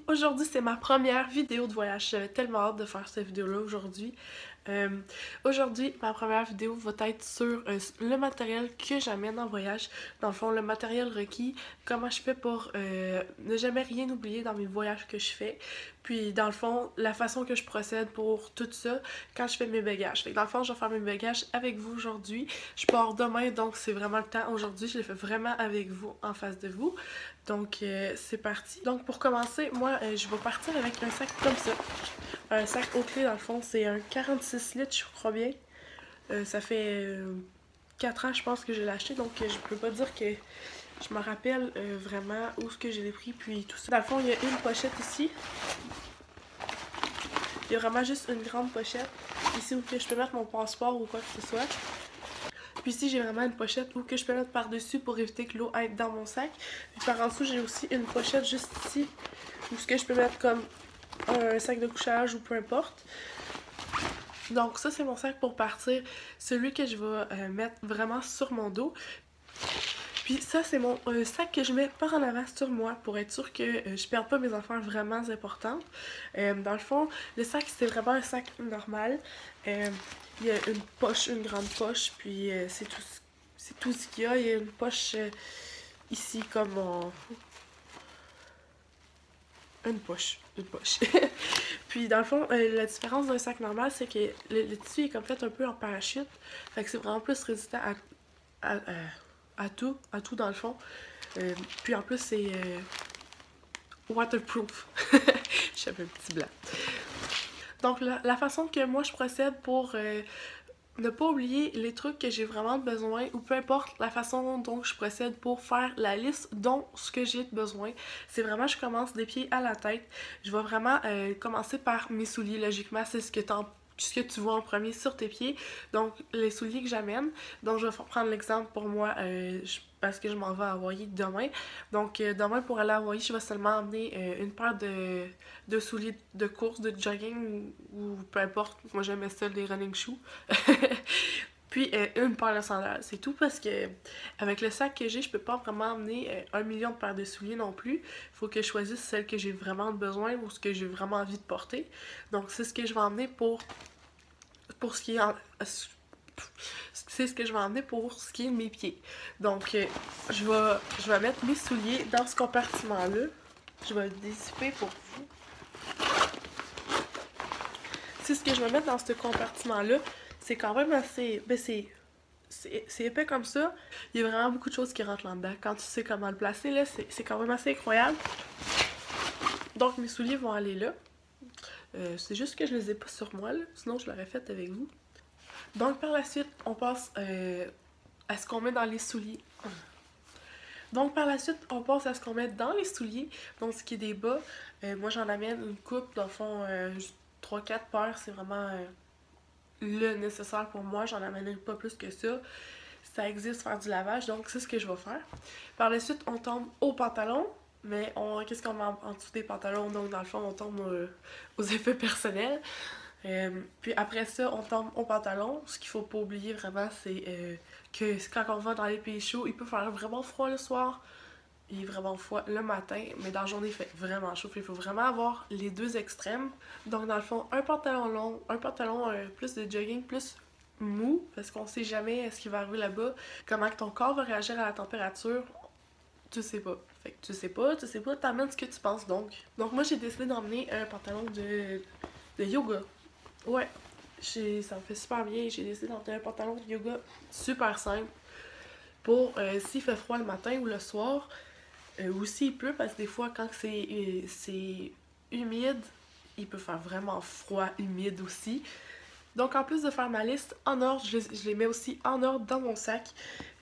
Aujourd'hui, c'est ma première vidéo de voyage. J'avais tellement hâte de faire cette vidéo-là aujourd'hui. Aujourd'hui, ma première vidéo va être sur le matériel que j'amène en voyage. Dans le fond, le matériel requis, comment je fais pour ne jamais rien oublier dans mes voyages que je fais. Puis, dans le fond, la façon que je procède pour tout ça quand je fais mes bagages. Fait que dans le fond, je vais faire mes bagages avec vous aujourd'hui. Je pars demain, donc c'est vraiment le temps. Aujourd'hui, je les fais vraiment avec vous, en face de vous. Donc, c'est parti. Donc, pour commencer, moi, je vais partir avec un sac comme ça. Un sac Oakley, dans le fond, c'est un 46 litres, je crois bien. Ça fait 4 ans, je pense, que je l'ai acheté, donc je peux pas dire que je me rappelle vraiment où ce que je l'ai pris, puis tout ça. Dans le fond, il y a une pochette ici. Il y a vraiment juste une grande pochette. Ici, où que je peux mettre mon passeport ou quoi que ce soit. Puis ici, j'ai vraiment une pochette où que je peux mettre par-dessus pour éviter que l'eau aille dans mon sac. Puis par en dessous, j'ai aussi une pochette juste ici où ce que je peux mettre comme un sac de couchage ou peu importe. Donc ça, c'est mon sac pour partir. Celui que je vais mettre vraiment sur mon dos. Puis ça, c'est mon sac que je mets par en avant sur moi pour être sûr que je perde pas mes affaires vraiment importantes. Dans le fond, le sac, c'est vraiment un sac normal. Il y a une poche, une grande poche, puis c'est tout ce qu'il y a. Il y a une poche ici comme une poche. Puis dans le fond, la différence d'un sac normal, c'est que le tissu est comme fait un peu en parachute. Fait que c'est vraiment plus résistant à tout dans le fond. Puis en plus, c'est waterproof. J'avais un petit blanc. Donc la façon que moi je procède pour ne pas oublier les trucs que j'ai vraiment besoin, ou peu importe la façon dont je procède pour faire la liste dont ce que j'ai besoin, c'est vraiment je commence des pieds à la tête. Je vais vraiment commencer par mes souliers, logiquement, c'est ce que tu vois en premier sur tes pieds. Donc les souliers que j'amène. Donc je vais prendre l'exemple pour moi parce que je m'en vais à Hawaï demain. Donc demain pour aller à Hawaï, je vais seulement emmener une paire de souliers de course, de jogging ou peu importe. Moi j'aime ça des running shoes. Puis une paire de sandales, c'est tout parce que avec le sac que j'ai, je peux pas vraiment emmener 1 million de paires de souliers non plus. Il faut que je choisisse celle que j'ai vraiment besoin ou ce que j'ai vraiment envie de porter. Donc c'est ce que je vais emmener pour ce qui est c'est ce que je vais emmener pour ce qui est de mes pieds. Donc je vais mettre mes souliers dans ce compartiment-là. Je vais le dissiper pour vous. C'est ce que je vais mettre dans ce compartiment-là. C'est quand même assez... Ben c'est épais comme ça. Il y a vraiment beaucoup de choses qui rentrent là-dedans. Quand tu sais comment le placer, là, c'est quand même assez incroyable. Donc mes souliers vont aller là. C'est juste que je les ai pas sur moi, là. Sinon je l'aurais fait avec vous. Donc par la suite, on passe à ce qu'on met dans les souliers. Donc par la suite, on passe à ce qu'on met dans les souliers. Donc ce qui est des bas. Moi j'en amène une coupe, dans le fond 3-4 paires, c'est vraiment le nécessaire pour moi. J'en amène pas plus que ça. Ça existe faire du lavage, donc c'est ce que je vais faire. Par la suite, on tombe aux pantalons. Mais qu'est-ce qu'on met en dessous des pantalons? Donc dans le fond, on tombe aux effets personnels. Puis après ça, on tombe au pantalon. Ce qu'il faut pas oublier vraiment, c'est que quand on va dans les pays chauds, il peut faire vraiment froid le soir. Il est vraiment froid le matin, mais dans la journée, il fait vraiment chaud. Il faut vraiment avoir les deux extrêmes. Donc dans le fond, un pantalon long, un pantalon plus de jogging, plus mou, parce qu'on sait jamais ce qui va arriver là-bas. Comment que ton corps va réagir à la température, tu sais pas. Fait que tu sais pas, t'amènes ce que tu penses donc. Donc moi, j'ai décidé d'emmener un pantalon de yoga. Ouais, ça me fait super bien. J'ai décidé d'emmener un pantalon de yoga super simple pour s'il fait froid le matin ou le soir, ou s'il pleut, parce que des fois, quand c'est humide, il peut faire vraiment froid, humide aussi. Donc, en plus de faire ma liste en ordre, je les mets aussi en ordre dans mon sac.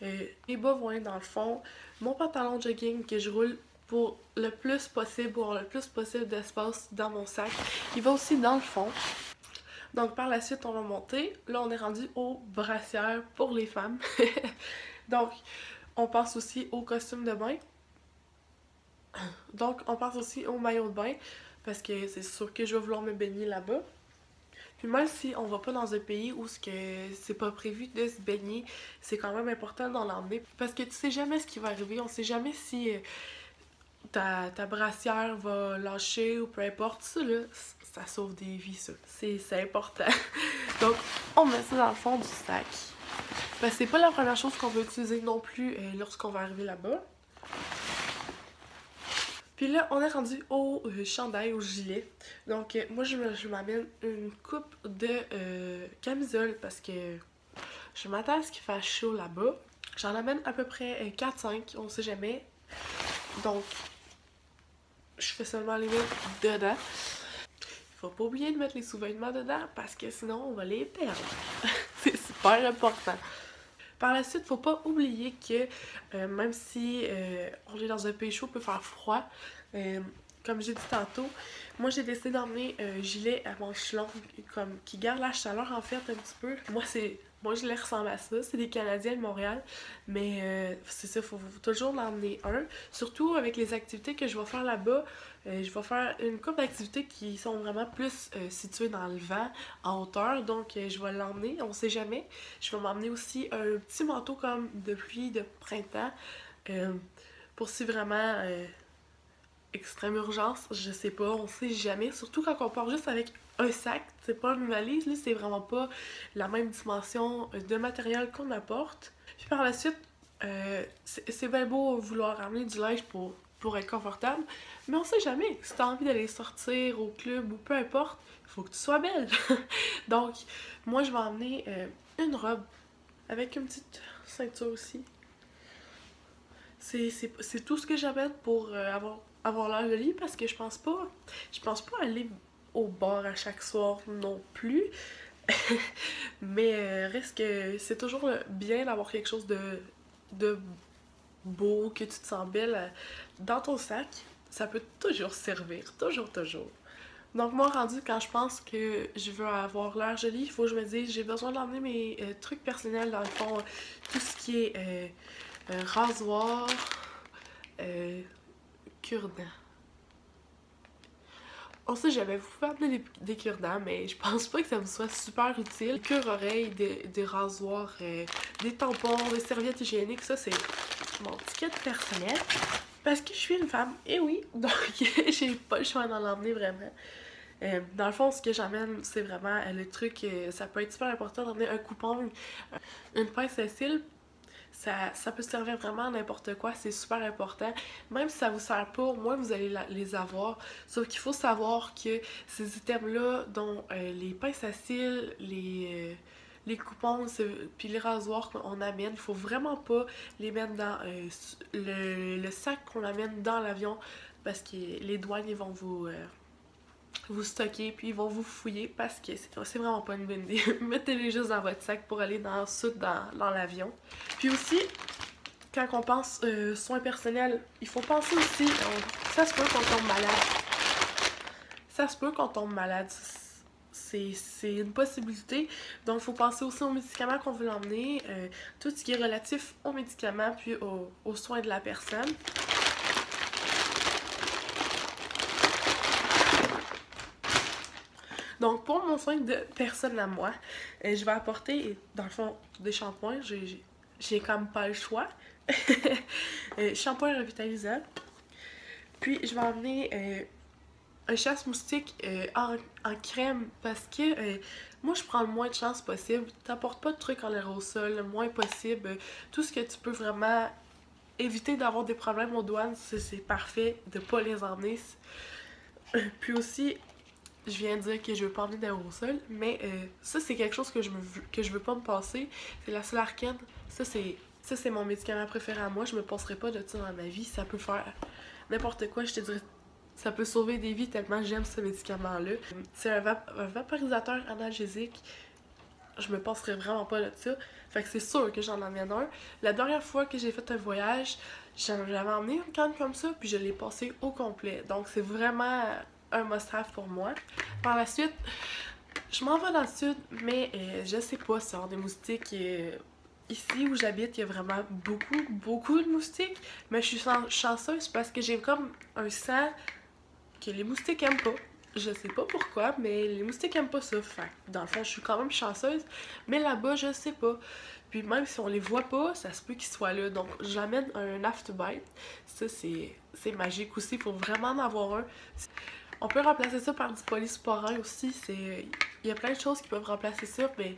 Les bas vont être dans le fond. Mon pantalon de jogging que je roule pour le plus possible, pour avoir le plus possible d'espace dans mon sac. Il va aussi dans le fond. Donc par la suite, on va monter. Là, on est rendu aux brassières pour les femmes. Donc, on passe aussi au costume de bain. Donc, on passe aussi au maillot de bain, parce que c'est sûr que je vais vouloir me baigner là-bas. Puis même si on va pas dans un pays où c'est pas prévu de se baigner, c'est quand même important d'en emmener. Parce que tu sais jamais ce qui va arriver, on sait jamais si... ta brassière va lâcher ou peu importe, ça là, ça sauve des vies, ça. C'est important. Donc, on met ça dans le fond du sac. Ben, c'est pas la première chose qu'on va utiliser non plus lorsqu'on va arriver là-bas. Puis là, on est rendu au chandail, au gilet. Donc, moi, je m'amène une coupe de camisole parce que je m'attends à ce qu'il fasse chaud là-bas. J'en amène à peu près 4-5, on sait jamais. Donc, je fais seulement les mettre dedans. Faut pas oublier de mettre les sous-vêtements dedans parce que sinon, on va les perdre. C'est super important. Par la suite, faut pas oublier que même si on est dans un pays chaud, il peut faire froid. Comme j'ai dit tantôt, moi j'ai décidé d'emmener un gilet à manches longues qui garde la chaleur en fait un petit peu. Moi je les ressemble à ça, c'est des Canadiens de Montréal, mais c'est ça, faut toujours l'emmener un. Surtout avec les activités que je vais faire là-bas, je vais faire une couple d'activités qui sont vraiment plus situées dans le vent, en hauteur, donc je vais l'emmener, on sait jamais. Je vais m'emmener aussi un petit manteau comme de pluie de printemps, pour si vraiment extrême urgence, je sais pas, on sait jamais, surtout quand on part juste avec un sac, c'est pas une valise, là, c'est vraiment pas la même dimension de matériel qu'on apporte. Puis par la suite, c'est bien beau vouloir ramener du linge pour être confortable, mais on sait jamais, si t'as envie d'aller sortir au club ou peu importe, il faut que tu sois belle. Donc, moi je vais emmener une robe avec une petite ceinture aussi. C'est tout ce que j'amène pour avoir l'air jolie parce que je pense pas aller au bar à chaque soir non plus. Mais reste que c'est toujours bien d'avoir quelque chose de beau, que tu te sens belle dans ton sac. Ça peut toujours servir, toujours. Donc moi rendu quand je pense que je veux avoir l'air jolie, il faut que je me dise j'ai besoin d'emmener mes trucs personnels dans le fond, tout ce qui est rasoir, cure-dents. On sait jamais, vous pouvez amener des cure-dents, mais je pense pas que ça me soit super utile. Cure-oreilles, des rasoirs, des tampons, des serviettes hygiéniques, ça c'est mon ticket personnel. Parce que je suis une femme, et oui, donc j'ai pas le choix d'en emmener vraiment. Dans le fond, ce que j'amène, c'est vraiment le truc, ça peut être super important d'emmener un coupon, une pince à cils. Ça peut servir vraiment à n'importe quoi, c'est super important. Même si ça vous sert pas, au moins vous allez les avoir. Sauf qu'il faut savoir que ces items-là, dont les pinces à cils, les coupons, puis les rasoirs qu'on amène, il faut vraiment pas les mettre dans le sac qu'on amène dans l'avion parce que les douanes ils vont vous stocker puis ils vont vous fouiller parce que c'est vraiment pas une bonne idée. Mettez-les juste dans votre sac pour aller dans l'avion. Puis aussi, quand on pense soins personnels, il faut penser aussi, ça se peut qu'on tombe malade. Ça se peut qu'on tombe malade. C'est une possibilité. Donc, il faut penser aussi aux médicaments qu'on veut l'emmener, tout ce qui est relatif aux médicaments puis aux soins de la personne. Donc, pour mon soin de personne à moi, je vais apporter, dans le fond, des shampoings. J'ai quand même pas le choix. Shampoing revitalisant. Puis, je vais emmener un chasse-moustique en crème parce que moi, je prends le moins de chance possible. T'apportes pas de trucs en aérosol, le moins possible. Tout ce que tu peux vraiment éviter d'avoir des problèmes aux douanes, c'est parfait de pas les emmener. Puis aussi, je viens de dire que je veux pas emmener d'aérosol, mais ça c'est quelque chose que je veux pas me passer. C'est la Solarken. Ça c'est mon médicament préféré à moi. Je me passerai pas de ça dans ma vie. Ça peut faire n'importe quoi. Je te dirais, ça peut sauver des vies tellement j'aime ce médicament-là. C'est un vaporisateur analgésique. Je me passerai vraiment pas de ça. Fait que c'est sûr que j'en emmène un. La dernière fois que j'ai fait un voyage, j'avais emmené une canne comme ça, puis je l'ai passé au complet. Donc c'est vraiment un must-have pour moi. Par la suite, je m'en vais dans le sud, mais je sais pas si des moustiques. Ici où j'habite, il y a vraiment beaucoup de moustiques, mais je suis chanceuse parce que j'ai comme un sang que les moustiques aiment pas. Je sais pas pourquoi, mais les moustiques aiment pas ça. Fait dans le fond, je suis quand même chanceuse, mais là-bas, je sais pas. Puis même si on les voit pas, ça se peut qu'ils soient là. Donc j'amène un afterbite. Ça c'est magique aussi, il faut vraiment en avoir un. On peut remplacer ça par du polysporin aussi. Il y a plein de choses qui peuvent remplacer ça, mais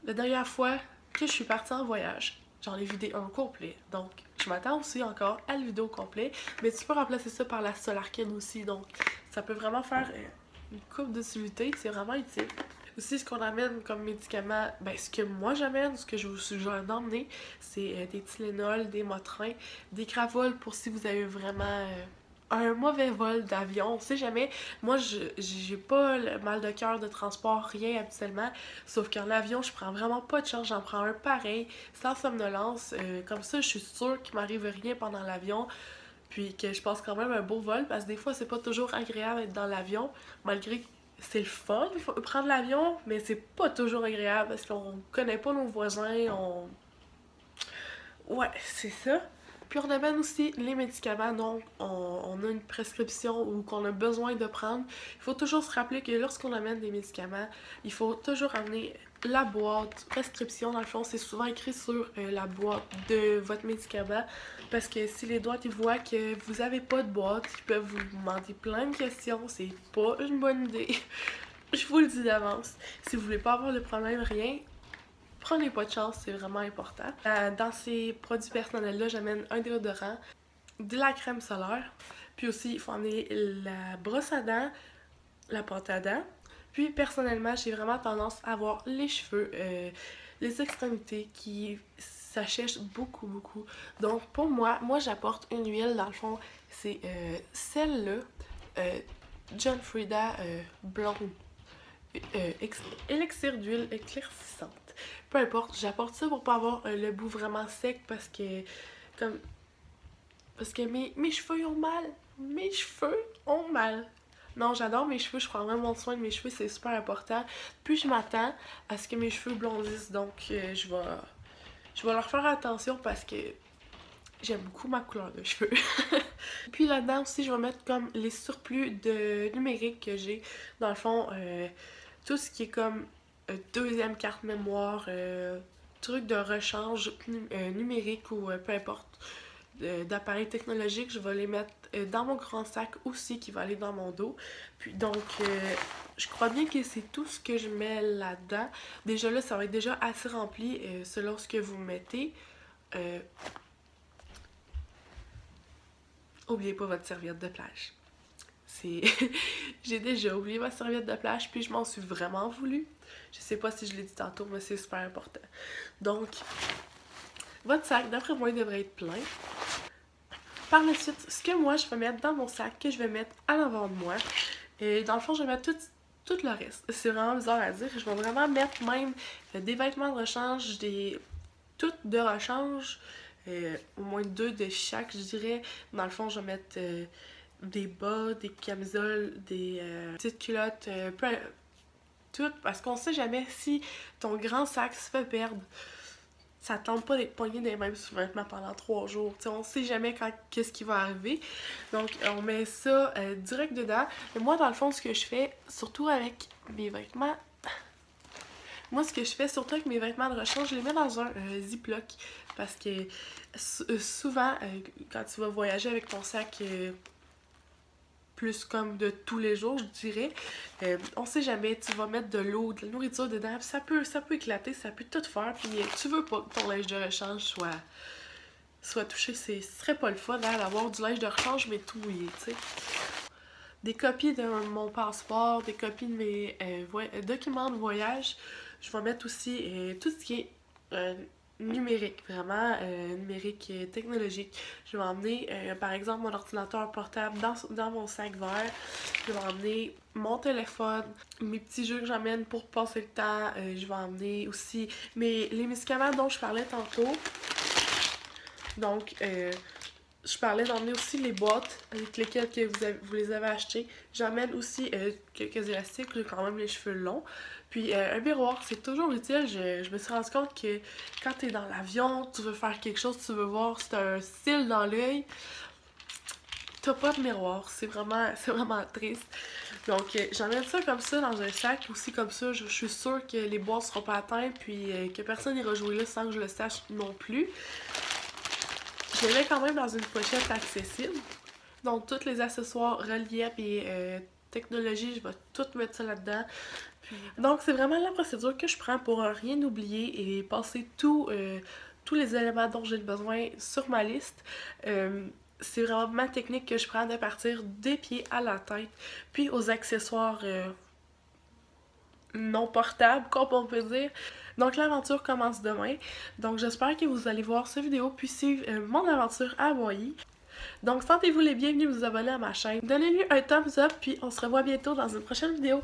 la dernière fois que je suis partie en voyage, j'en ai vidé un complet. Donc je m'attends aussi encore à le vider au complet. Mais tu peux remplacer ça par la Solarken aussi. Donc ça peut vraiment faire une coupe d'utilité. C'est vraiment utile. Aussi, ce qu'on amène comme médicament, ben ce que moi j'amène, ce que je vous suggère d'emmener, c'est des Tylenol, des Motrins, des Gravol pour si vous avez vraiment un mauvais vol d'avion. On sait jamais. Moi, j'ai pas le mal de cœur de transport, rien habituellement. Sauf qu'en avion, je prends vraiment pas de chance. J'en prends un pareil, sans somnolence. Comme ça, je suis sûre qu'il m'arrive rien pendant l'avion. Puis que je passe quand même un beau vol. Parce que des fois, c'est pas toujours agréable d'être dans l'avion. Malgré que c'est le fun, prendre l'avion, mais c'est pas toujours agréable parce qu'on connaît pas nos voisins, Ouais, c'est ça. Puis on amène aussi les médicaments dont on a une prescription ou qu'on a besoin de prendre. Il faut toujours se rappeler que lorsqu'on amène des médicaments, il faut toujours amener la boîte prescription. Dans le fond, c'est souvent écrit sur la boîte de votre médicament parce que si les douanes ils voient que vous avez pas de boîte, ils peuvent vous demander plein de questions. C'est pas une bonne idée. Je vous le dis d'avance. Si vous voulez pas avoir de problème, rien, prenez pas de chance, c'est vraiment important. Dans ces produits personnels-là, j'amène un déodorant, de la crème solaire, puis aussi il faut emmener la brosse à dents, la pâte à dents. Puis personnellement, j'ai vraiment tendance à avoir les cheveux, les extrémités qui s'achèchent beaucoup, beaucoup. Donc pour moi j'apporte une huile, dans le fond, c'est celle-là, John Frieda blonde, élixir d'huile éclaircissante. Peu importe, j'apporte ça pour pas avoir le bout vraiment sec parce que mes cheveux ils ont mal. Mes cheveux ont mal. Non, j'adore mes cheveux, je prends vraiment soin de mes cheveux, c'est super important. Puis je m'attends à ce que mes cheveux blondissent, donc je vais leur faire attention parce que j'aime beaucoup ma couleur de cheveux. Puis là-dedans aussi, je vais mettre comme les surplus de numérique que j'ai. Dans le fond, tout ce qui est comme deuxième carte mémoire, truc de rechange numérique ou peu importe, d'appareils technologiques, je vais les mettre dans mon grand sac aussi qui va aller dans mon dos. Puis donc, je crois bien que c'est tout ce que je mets là-dedans. Déjà là, ça va être déjà assez rempli selon ce que vous mettez. Oubliez pas votre serviette de plage. J'ai déjà oublié ma serviette de plage, puis je m'en suis vraiment voulu. Je sais pas si je l'ai dit tantôt, mais c'est super important. Donc, votre sac, d'après moi, il devrait être plein. Par la suite, ce que moi, je vais mettre dans mon sac, que je vais mettre à l'avant de moi, et dans le fond, je vais mettre tout le reste. C'est vraiment bizarre à dire. Je vais vraiment mettre même des vêtements de rechange, tout de rechange, au moins 2 de chaque, je dirais. Dans le fond, je vais mettre des bas, des camisoles, des petites culottes, tout, parce qu'on sait jamais si ton grand sac se fait perdre. Ça ne tente pas d'être pogné dans les mêmes sous-vêtements pendant 3 jours. T'sais, on sait jamais qu'est-ce qui va arriver. Donc, on met ça direct dedans. Et moi, dans le fond, ce que je fais, surtout avec mes vêtements... Moi, ce que je fais, surtout avec mes vêtements de rechange, je les mets dans un Ziploc. Parce que souvent, quand tu vas voyager avec ton sac... plus comme de tous les jours, je dirais. On sait jamais, tu vas mettre de l'eau, de la nourriture dedans, puis ça peut éclater, ça peut tout faire, puis tu veux pas que ton linge de rechange soit touché, ce serait pas le fun d'avoir du linge de rechange, mais tout mouillé, tu sais. Des copies de mon passeport, des copies de mes documents de voyage. Je vais mettre aussi tout ce qui est numérique, vraiment numérique technologique. Je vais emmener par exemple mon ordinateur portable dans mon sac vert. Je vais emmener mon téléphone, mes petits jeux que j'emmène pour passer le temps. Je vais emmener aussi les médicaments dont je parlais tantôt. Donc je parlais d'emmener aussi les boîtes avec lesquelles vous les avez achetées. J'emmène aussi quelques élastiques, j'ai quand même les cheveux longs. Puis un miroir, c'est toujours utile. Je me suis rendu compte que quand t'es dans l'avion, tu veux faire quelque chose, tu veux voir si t'as un cil dans l'œil. t'as pas de miroir, c'est vraiment triste. Donc j'emmène ça comme ça dans un sac, aussi comme ça, je suis sûre que les boîtes seront pas atteintes, puis que personne n'ira jouer là sans que je le sache non plus. Je les mets quand même dans une pochette accessible. Donc tous les accessoires reliés et technologie, je vais tout mettre ça là-dedans. Donc c'est vraiment la procédure que je prends pour rien oublier et passer tous les éléments dont j'ai besoin sur ma liste. C'est vraiment ma technique que je prends de partir des pieds à la tête, puis aux accessoires non portables, comme on peut dire. Donc l'aventure commence demain. Donc j'espère que vous allez voir cette vidéo puis suivre mon aventure à Hawaï. Donc sentez-vous les bienvenus, vous abonner à ma chaîne. Donnez-lui un thumbs up puis on se revoit bientôt dans une prochaine vidéo.